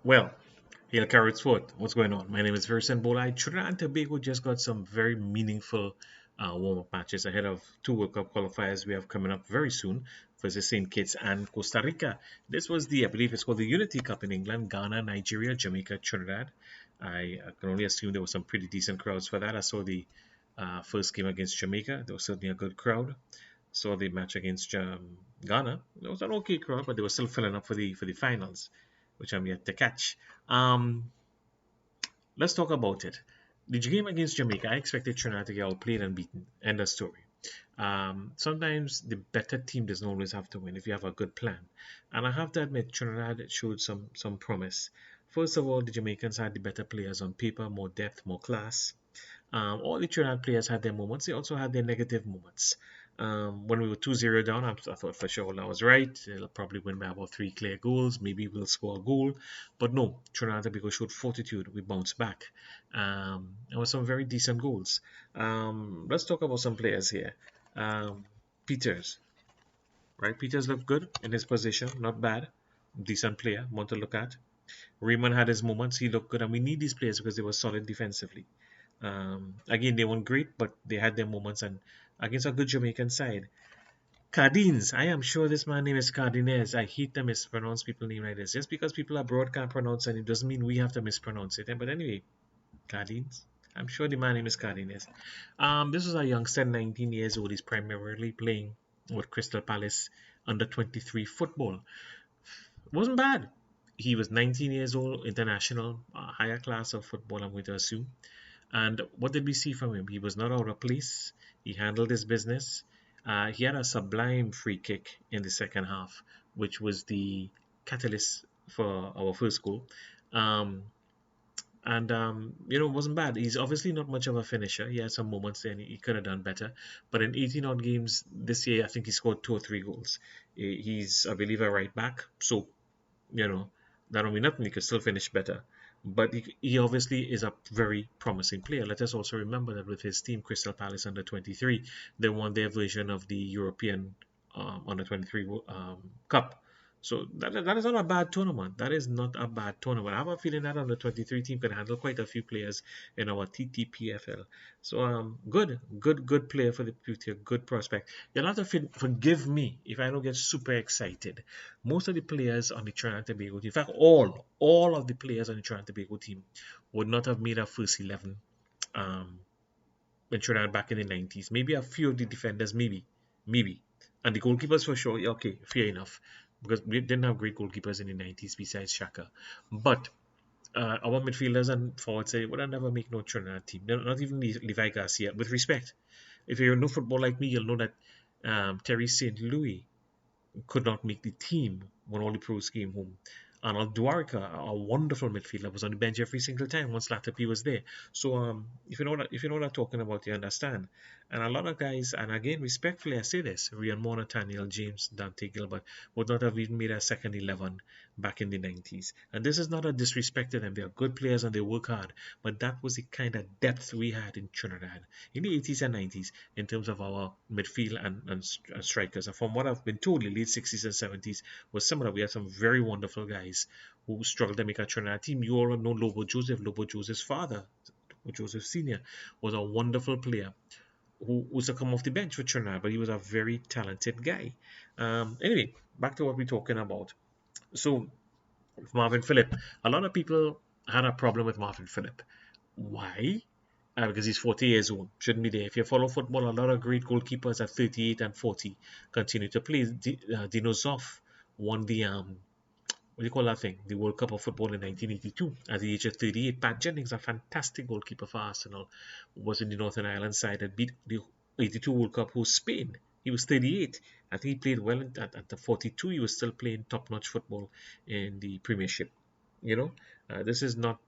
Well, hail Carib-Sport. What's going on? My name is Verson Bolai. Trinidad and Tobago just got some very meaningful warm-up matches ahead of two World Cup qualifiers we have coming up very soon versus St. Kitts and Costa Rica. This was I believe it's called the Unity Cup in England, Ghana, Nigeria, Jamaica, Trinidad. I can only assume there were some pretty decent crowds for that. I saw the first game against Jamaica. There was certainly a good crowd. Saw the match against Ghana. It was an okay crowd, but they were still filling up for the finals, which I'm yet to catch. Um, let's talk about it. The game against Jamaica, I expected Trinidad to get outplayed and beaten. End of story. Sometimes the better team doesn't always have to win if you have a good plan. And I have to admit, Trinidad showed some promise. First of all, the Jamaicans had the better players on paper, more depth, more class. All the Trinidad players had their moments. They also had their negative moments. When we were 2-0 down, I thought for sure I was right. They'll probably win by about three clear goals. Maybe we'll score a goal. But no, Trinidad and Tobago showed fortitude. We bounced back. There were some very decent goals. Let's talk about some players here. Um, Peters, right? Peters looked good in his position. Not bad. Decent player. One to look at. Raymond had his moments. He looked good. And we need these players because they were solid defensively. Again, they weren't great, but they had their moments. And against a good Jamaican side, Cardines. I am sure this man name is Cardines. I hate to mispronounce people's name like this. Just because people abroad can't pronounce it, it doesn't mean we have to mispronounce it. But anyway, Cardines. I'm sure the man name is Cardines. This is a youngster, 19 years old. He's primarily playing with Crystal Palace under 23 football. Wasn't bad. He was 19 years old, international, higher class of football, I'm going to assume. And what did we see from him? He was not out of place. He handled his business. He had a sublime free kick in the second half, which was the catalyst for our first goal. Um, it wasn't bad. He's obviously not much of a finisher. He had some moments there and he could have done better. But in 18 odd games this year, I think he scored two or three goals. He's, I believe, a right back. So, you know, that don't mean nothing. He could still finish better. But he obviously is a very promising player. Let us also remember that with his team, Crystal Palace under 23, they won their version of the European under 23 Cup. So that is not a bad tournament. That is not a bad tournament. I have a feeling that under 23 team can handle quite a few players in our TTPFL. So good player for the future, good prospect. You'll have to forgive me if I don't get super excited. Most of the players on the Trinidad and Tobago team, in fact, all of the players on the Trinidad and Tobago team would not have made a first 11 um, in Trinidad back in the 90s. Maybe a few of the defenders, maybe. And the goalkeepers for sure, yeah, okay, fair enough. Because we didn't have great goalkeepers in the 90s besides Shaka. But our midfielders and forwards say, would I never make no Trinidad team. Not even Levi Garcia. With respect, if you know football like me, you'll know that Tyrese St. Louis could not make the team when all the pros came home. Arnold Dwight, a wonderful midfielder, was on the bench every single time once Latapi was there. So if you know what I'm talking about, you understand. And a lot of guys, and again, respectfully, I say this: Ryan Moore, Nathaniel James, Dante Gilbert would not have even made a second 11 back in the 90s. And this is not a disrespect to them; they are good players and they work hard. But that was the kind of depth we had in Trinidad in the 80s and 90s in terms of our midfield and strikers. And from what I've been told, the late 60s and 70s was similar. We had some very wonderful guys who struggled to make a Trinidad team. You all know Lobo Joseph. Lobo Joseph's father, Joseph Sr., was a wonderful player who was to come off the bench for Trinidad, but he was a very talented guy. Anyway, back to what we're talking about. So, Marvin Phillip. A lot of people had a problem with Marvin Phillip. Why? Because he's 40 years old. Shouldn't be there. If you follow football, a lot of great goalkeepers at 38 and 40 continue to play. Dino Zoff won the what do you call that thing? The World Cup of Football in 1982 at the age of 38. Pat Jennings, a fantastic goalkeeper for Arsenal, was in the Northern Ireland side that beat the 82 World Cup host Spain. He was 38. I think he played well at the 42. He was still playing top-notch football in the Premiership. This is not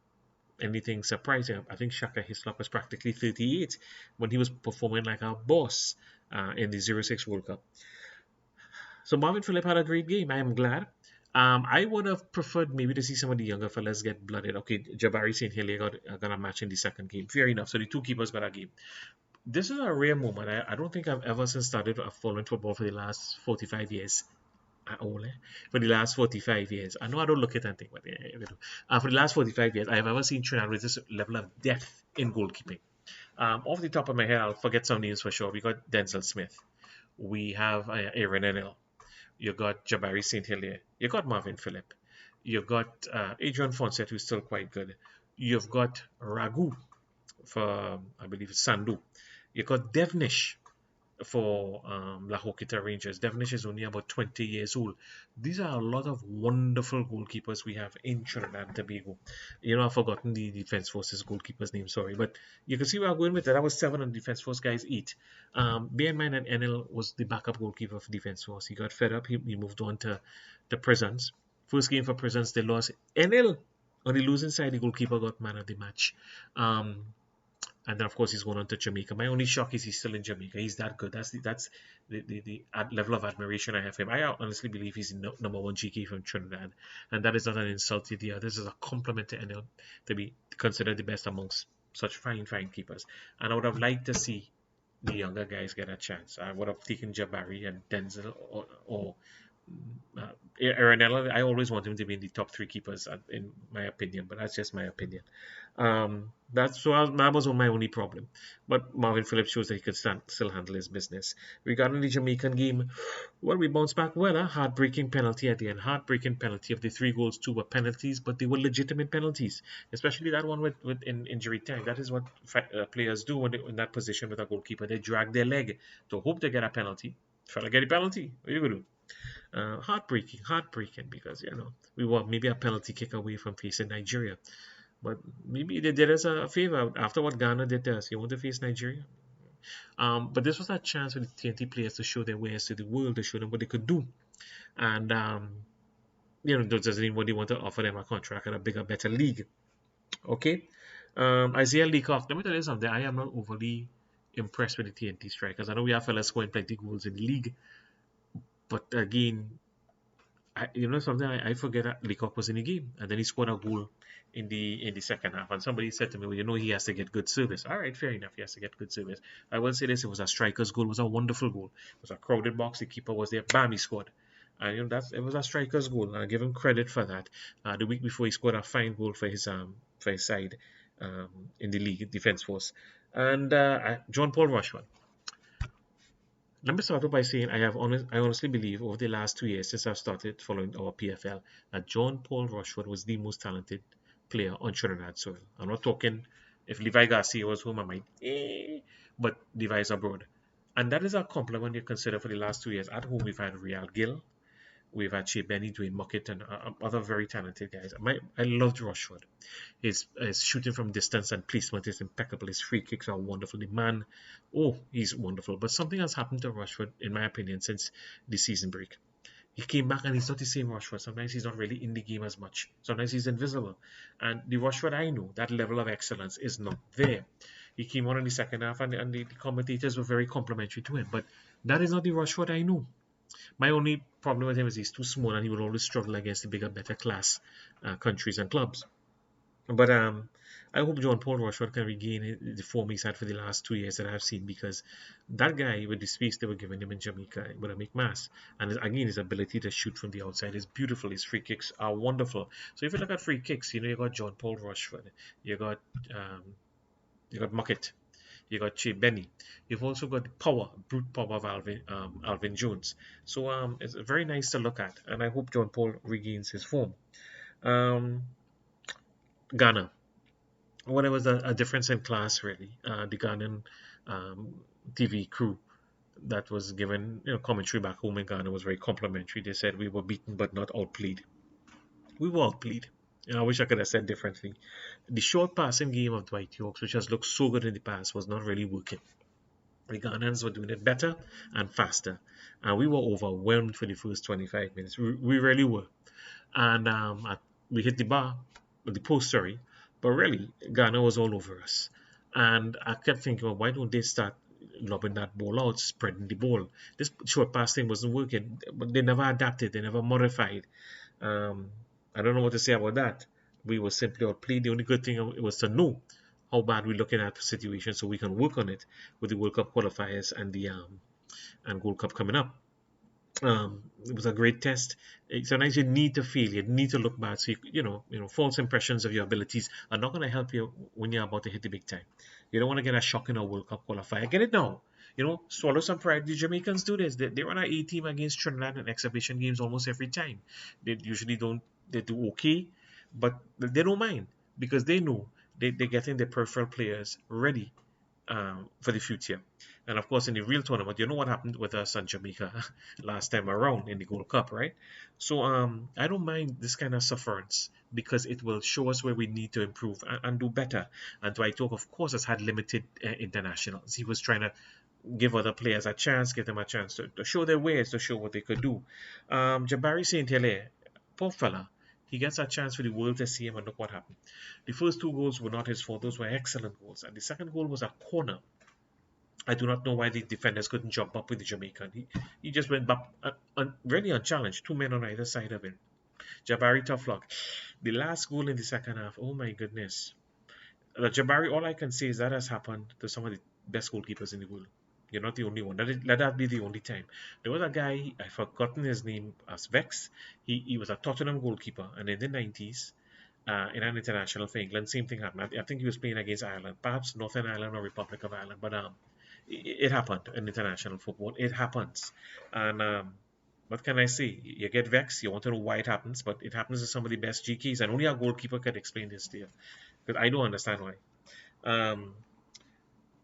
anything surprising. I think Shaka Hislop was practically 38 when he was performing like a boss in the '06 World Cup. So Marvin Phillip had a great game. I am glad. I would have preferred maybe to see some of the younger fellas get blooded. Okay, Jabari St. Hilaire got a match in the second game. Fair enough. So the two keepers got a game. This is a rare moment. I don't think I've ever since started following football for the last 45 years Ole, for the last 45 years. I know I don't look it and think, but for the last 45 years, I have ever seen Trinidad with this level of depth in goalkeeping. Off the top of my head, I'll forget some names for sure. We got Denzel Smith. We have Aaron Enel. You got Jabari St. Hilaire. You got Marvin Phillip. You've got Adrian Fonset, who's still quite good. You've got Ragu for, I believe, Sandu. You got Devnish for La Hoquita Rangers. Devnish is only about 20 years old. These are a lot of wonderful goalkeepers we have in Trinidad and Tobago. I've forgotten the Defense Force's goalkeeper's name, sorry. But you can see where I'm going with that. That was 7 and Defense Force guys 8. Bear in mind that NL was the backup goalkeeper for Defense Force. He got fed up. He moved on to the Prisons. First game for Prisons, they lost. NL, on the losing side, the goalkeeper got man of the match. And then, of course, he's going on to Jamaica. My only shock is he's still in Jamaica. He's that good. That's the level of admiration I have for him. I honestly believe he's the number one GK from Trinidad. And that is not an insult to the others. This is a compliment to NL to be considered the best amongst such fine keepers. And I would have liked to see the younger guys get a chance. I would have taken Jabari and Denzel or Arenella. I always want him to be in the top 3 keepers, in my opinion, but that's just my opinion. That was my only problem. But Marvin Phillips shows that he could still handle his business. Regarding the Jamaican game, well, we bounced back well. A heartbreaking penalty at the end. Heartbreaking penalty. Of the 3 goals, 2 were penalties, but they were legitimate penalties. Especially that one with in injury time. That is what players do when they're in that position with a goalkeeper. They drag their leg to hope they get a penalty. Fella get a penalty. What are you going to do? Heartbreaking because we were maybe a penalty kick away from facing Nigeria, but maybe they did us a favor after what Ghana did to us. You want to face Nigeria, but this was a chance for the TNT players to show their wares to the world, to show them what they could do, and does anybody want to offer them a contract at a bigger, better league? Okay, Isaiah Leacock. Let me tell you something. I am not overly impressed with the TNT strikers. I know we have fellas scoring plenty goals in the league. But again, something I forget that Leacock was in the game, and then he scored a goal in the second half. And somebody said to me, "Well, he has to get good service." All right, fair enough. He has to get good service. I will say this: it was a striker's goal. It was a wonderful goal. It was a crowded box. The keeper was there. Bam! He scored. And it was a striker's goal. And I give him credit for that. The week before, he scored a fine goal for his side in the league defense force. And John Paul Rushford. Let me start off by saying I honestly believe over the last 2 years since I've started following our PFL that John Paul Rushford was the most talented player on Trinidad soil. I'm not talking if Levi Garcia was home, I might, but Levi is abroad. And that is a compliment you consider for the last 2 years. At home, we've had Real Gill, we've had Shea Benny, Dwayne Muckett, and other very talented guys. I loved Rushford. His shooting from distance and placement is impeccable. His free kicks are wonderful. The man, he's wonderful. But something has happened to Rushford, in my opinion, since the season break. He came back and he's not the same Rushford. Sometimes he's not really in the game as much. Sometimes he's invisible. And the Rushford I know, that level of excellence is not there. He came on in the second half and the commentators were very complimentary to him. But that is not the Rushford I know. My only problem with him is he's too small and he would always struggle against the bigger, better class countries and clubs. But I hope John Paul Rushford can regain the form he's had for the last 2 years that I've seen, because that guy, with the space they were giving him in Jamaica, would have made mass. And again, his ability to shoot from the outside is beautiful. His free kicks are wonderful. So if you look at free kicks, you got John Paul Rushford, you got Muckett, you got Shea Benny. You've also got the brute power of Alvin Jones. So it's very nice to look at, and I hope John Paul regains his form. Ghana. Well, there was a difference in class, really. The Ghanaian TV crew that was given commentary back home in Ghana was very complimentary. They said we were beaten but not outplayed. We were outplayed. I wish I could have said differently. The short passing game of Dwight Yorke, which has looked so good in the past, was not really working. The Ghanaians were doing it better and faster. And we were overwhelmed for the first 25 minutes. We really were. And we hit the post, sorry. But really, Ghana was all over us. And I kept thinking, well, why don't they start lobbing that ball out, spreading the ball? This short pass thing wasn't working. But they never adapted. They never modified. I don't know what to say about that. We were simply outplayed. The only good thing was to know how bad we're looking at the situation so we can work on it with the World Cup qualifiers and the and Gold Cup coming up. It was a great test. Sometimes you need to feel, you need to look back. So false impressions of your abilities are not going to help you when you're about to hit the big time. You don't want to get a shock in a World Cup qualifier. Get it now. Swallow some pride. The Jamaicans do this. They run an A team against Trinidad in exhibition games almost every time. They usually don't. They do okay, but they don't mind because they know they're getting their peripheral players ready for the future. And of course, in the real tournament, you know what happened with us and Jamaica last time around in the Gold Cup, right? So I don't mind this kind of sufferance because it will show us where we need to improve and do better. And Dwight, of course, has had limited internationals. He was trying to give other players a chance, give them a chance to show their ways, to show what they could do. Jabari St. Hilaire, poor fella, he gets a chance for the world to see him, and look what happened. The first two goals were not his fault; those were excellent goals, and the second goal was a corner. I do not know why the defenders couldn't jump up with the Jamaican. He just went back really unchallenged, two men on either side of him. Jabari tough luck. The last goal in the second half, oh my goodness. Jabari, all I can say is that has happened to some of the best goalkeepers in the world. You're not the only one. Let that be the only time. There was a guy, I've forgotten his name, as Vex. He was a Tottenham goalkeeper, and in the 90s, in an international for England, same thing happened. I think he was playing against Ireland, perhaps Northern Ireland or Republic of Ireland, but it happened in international football. It happens. And what can I say? You get vexed, you want to know why it happens, but it happens to some of the best GKs, and only a goalkeeper can explain this to you. Because I don't understand why. Um,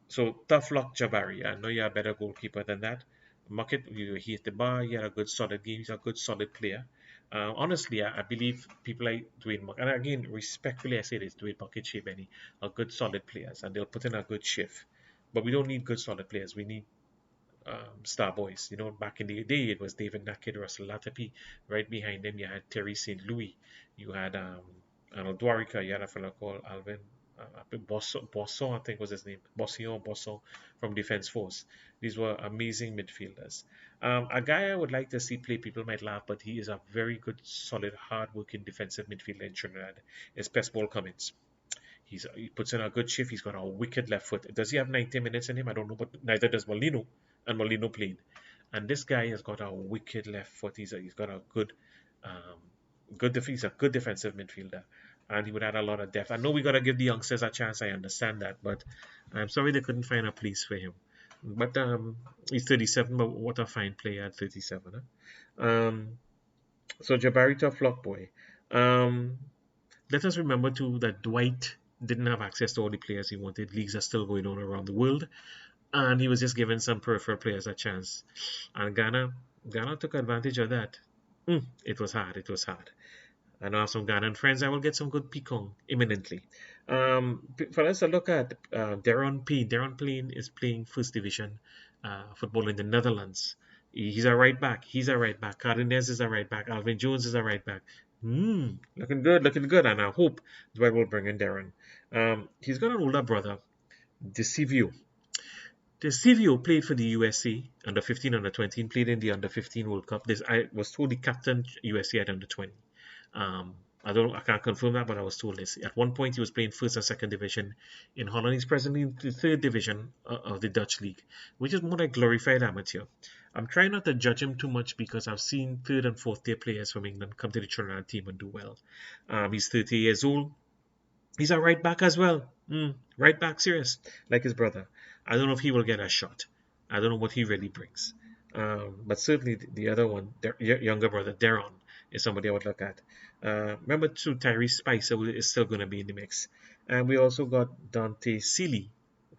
so tough luck, Jabari. I know you're a better goalkeeper than that. Muckett, you hit the bar. You had a good solid game. He's a good solid player. Honestly, I believe people like Dwayne Muckett, and again, respectfully, I say this: Dwayne Muckett, Shea Benny are good solid players, and they'll put in a good shift. But we don't need good solid players. We need star boys. Back in the day, it was David Nackett, Russell Latapi. Right behind them, you had Terry St. Louis. You had Arnold Dwarika. You had a fellow called Alvin Bosson, I think was his name. Bosson from Defense Force. These were amazing midfielders. A guy I would like to see play, people might laugh, but he is a very good, solid, hard-working defensive midfielder in Trinidad. Is Ball Cummins. He puts in a good shift. He's got a wicked left foot. Does he have 90 minutes in him? I don't know, but neither does Molino. And Molino played. And this guy has got a wicked left foot. He's got a he's a good defensive midfielder, and he would add a lot of depth. I know we got to give the youngsters a chance. I understand that, but I'm sorry they couldn't find a place for him. But he's 37. But what a fine player at 37. Huh? So Jabari tough luck boy. Um, Let us remember too that Dwight didn't have access to all the players he wanted. Leagues are still going on around the world, and he was just giving some peripheral players a chance. And Ghana took advantage of that. It was hard. It was hard. I know I have some Ghanaian friends. I will get some good pecan imminently. For us to look at Darren P. Darren Plain is playing first division football in the Netherlands. He's a right back. He's a right back. Cardenas is a right back. Alvin Jones is a right back. Looking good, looking good. And I hope Dwight will bring in Darren. He's got an older brother, Decivio. Decivio played for the USA under 15, under 20, played in the under 15 World Cup. I was told the captain USA at under 20. I can't confirm that, but I was told this. At one point, he was playing first or second division in Holland. He's presently in the third division of the Dutch league, which is more like glorified amateur. I'm trying not to judge him too much because I've seen third and fourth tier players from England come to the Trinidad team and do well. He's 30 years old. He's a right back as well. Right back, serious, like his brother. I don't know if he will get a shot. I don't know what he really brings. But certainly the other one, their younger brother, Darren, is somebody I would look at. Remember, too, Tyrese Spicer is still going to be in the mix. And we also got Dante Sealy,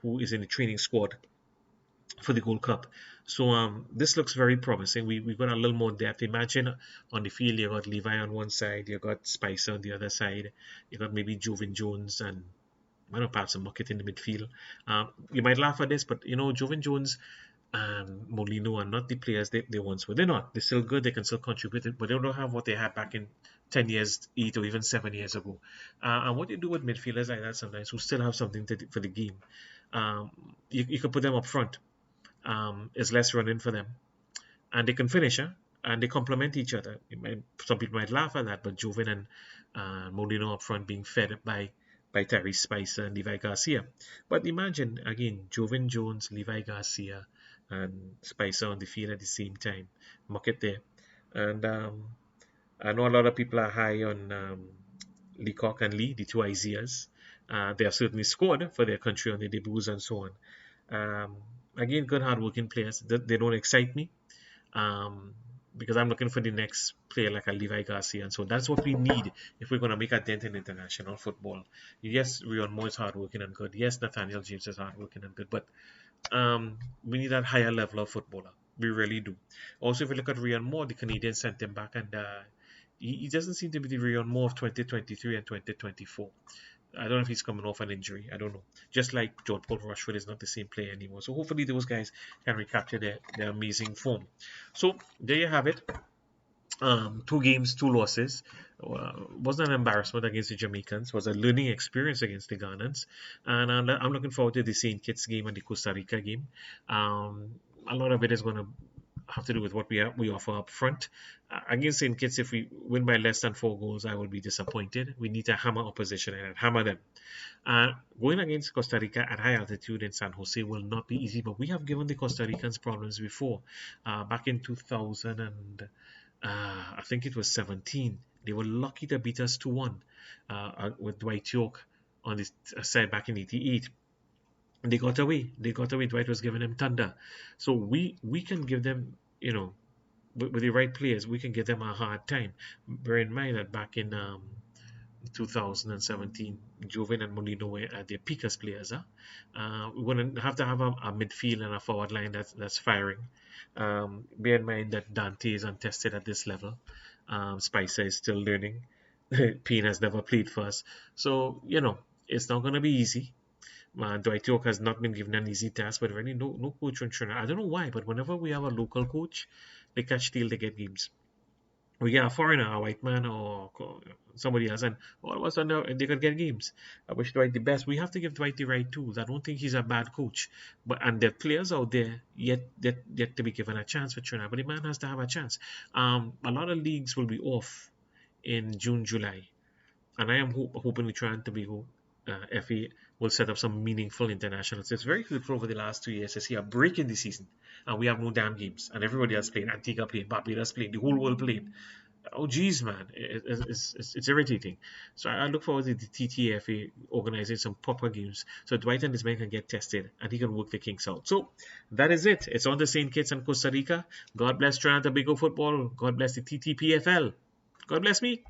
who is in the training squad for the Gold Cup. So this looks very promising. We've got a little more depth. Imagine on the field, you got Levi on one side, you got Spicer on the other side, you got maybe Joven Jones and I don't know, perhaps a Muckett in the midfield. You might laugh at this, but Joven Jones and Molino are not the players they once were. They're not. They're still good. They can still contribute, but they don't have what they had back in 10 years, 8 or even 7 years ago. And what you do with midfielders like that sometimes who still have something for the game, you can put them up front. It's less running for them. And they can finish, and they complement each other. Some people might laugh at that, but Joven and Molino up front being fed by Tyrese Spicer and Levi Garcia. But imagine, again, Joven Jones, Levi Garcia, and Spicer on the field at the same time. Mark it there. And I know a lot of people are high on Leacock and Lee, the two Isaiahs. They have certainly scored for their country on their debuts and so on. Um, Again, good hard-working players. They don't excite me um, because I'm looking for the next player like a Levi Garcia, and so that's what we need if we're going to make a dent in international football. Yes, Rion Moore is hardworking and good. Yes, Nathaniel James is hardworking and good, but we need that higher level of footballer. We really do. Also, if you look at Rion Moore, the Canadians sent him back, and he doesn't seem to be the Rion Moore of 2023 and 2024. I don't know if he's coming off an injury. I don't know. Just like John Paul Rushford is not the same player anymore. So hopefully those guys can recapture their amazing form. So there you have it. 2 games, 2 losses. Wasn't an embarrassment against the Jamaicans. Was a learning experience against the Ghanaians. And I'm looking forward to the St. Kitts game and the Costa Rica game. A lot of it is going to have to do with what we offer up front. Against St. Kitts, if we win by less than 4 goals, I will be disappointed. We need to hammer opposition and hammer them. Going against Costa Rica at high altitude in San Jose will not be easy, but we have given the Costa Ricans problems before. Back in 2000 and I think it was 17, they were lucky to beat us 2-1 with Dwight Yorke on this side back in 88. They got away. They got away. Dwight was giving them thunder. So we can give them, with the right players, we can give them a hard time. Bear in mind that back in 2017, Joven and Molino were at their peak as players. We're going to have a midfield and a forward line that's firing. Bear in mind that Dante is untested at this level. Spicer is still learning. Payne has never played for us. So, it's not going to be easy. Dwight Yorke has not been given an easy task, but really no coach from Trinidad. I don't know why, but whenever we have a local coach, they catch tail, they get games. We get a foreigner, a white man, or somebody else, and all of a sudden they could get games. I wish Dwight the best. We have to give Dwight the right tools. I don't think he's a bad coach, but and there are players out there yet to be given a chance for Trinidad. But the man has to have a chance. A lot of leagues will be off in June, July, and I am hoping the Trinidad Tobago FA will set up some meaningful internationals. It's very good over the last 2 years to see a break in the season, and we have no damn games, and everybody else playing. Antigua playing, Barbados playing, the whole world playing. Oh geez, man, it's irritating. So I look forward to the TTFA organizing some proper games so Dwight and his men can get tested and he can work the kinks out. So that is it. It's on the St. Kitts and Costa Rica. God bless Trinidad Tobago football. God bless the TTPFL. God bless me.